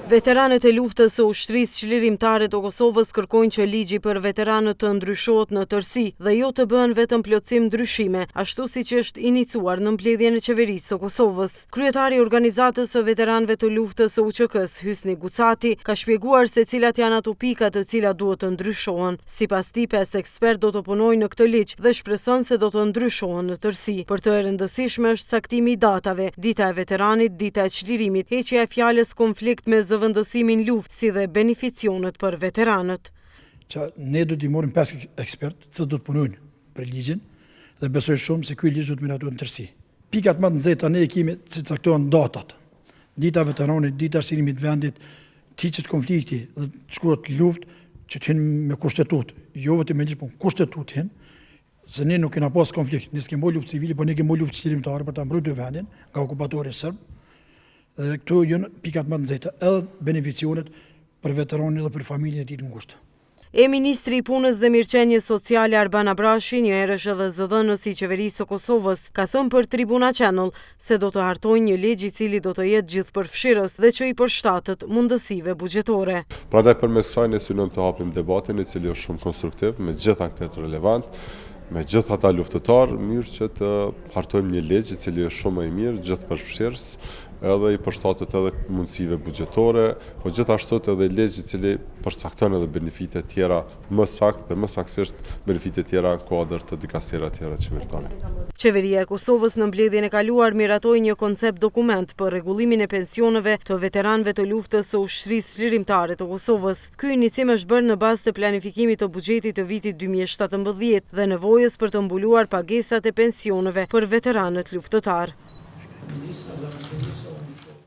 Veteranët e luftës së ushtrisë çlirimtare të Kosovës kërkojnë që ligji për veteranët të ndryshohet në tërësi dhe jo të bëhen vetëm plotësim ndryshime, ashtu siç është iniciuar në mbledhjen e qeverisë së Kosovës. Kryetari i organizatës së veteranëve të luftës së UÇK-s, Hysni Gucati, ka shpjeguar se cilat janë ato pika të cilat duhet të ndryshohen. Sipas tij, 5 ekspert do të punojnë në këtë ligj dhe shpreson se do të ndryshohen në tërësi. Për të e rëndësishme është caktimi i datave, dita e veteranit, dita e çlirimit, heqja e fjalës konflikt me zëvendësimin luftë si dhe beneficionet për veteranët. Ne do t'i morim 5 ekspert që do të punojnë për ligjin dhe besoj shumë se ky ligj do të miratohet në tërësi. Pikat më të nxehta ne kemi që caktojnë datat. Dita e veteranit, dita e çlirimit vendit, hiqet konflikti dhe shkruhet luftë që të hynë me kushtetutë, jo vetëm me ligj, por kushtetutë hin. Se ne nuk kena pas konflikt, ne s'kemi bërë luftë civile, por ne kemi bërë luftë çlirimtare për ta mbrojtur vendin nga okupatori serb. Dhe këtu janë pikat më të nxehta, edhe beneficionet për veteranin dhe për familjen e tij të ngushtë. Ministri i Punës dhe Mirëqenies Sociale Arban Abrashi, një herësh edhe zëdhënës i qeverisë së Kosovës, ka thënë për Tribuna Channel se do të hartojnë një ligj i cili do të jetë gjithëpërfshirës dhe që i përshtatet mundësive buxhetore. Prandaj përmes kësaj ne synojmë të hapim debatin i cili është shumë konstruktiv me gjithë aktorët relevant, me gjithë ata luftëtarë, mirë që të hartojmë një ligj i cili është shumë më i mirë, gjithëpërfshirës, edhe i përshtatet edhe mundësive buxhetore, po gjithashtu edhe ligj i cili përcakton edhe benefite tjera më saktë dhe më saktësisht benefite tjera në kuadër të dikasterave tjera qeveritare. Qeveria e Kosovës në mbledhjen e kaluar miratoi një koncept dokument për rregullimin e pensioneve të veteranëve të luftës së ushtrisë çlirimtare të Kosovës. Ky inicim është bërë në bazë të planifikimit të buxhetit të vitit 2017 dhe nevojës për të mbuluar pagesat e pensioneve për veteranët luftëtar.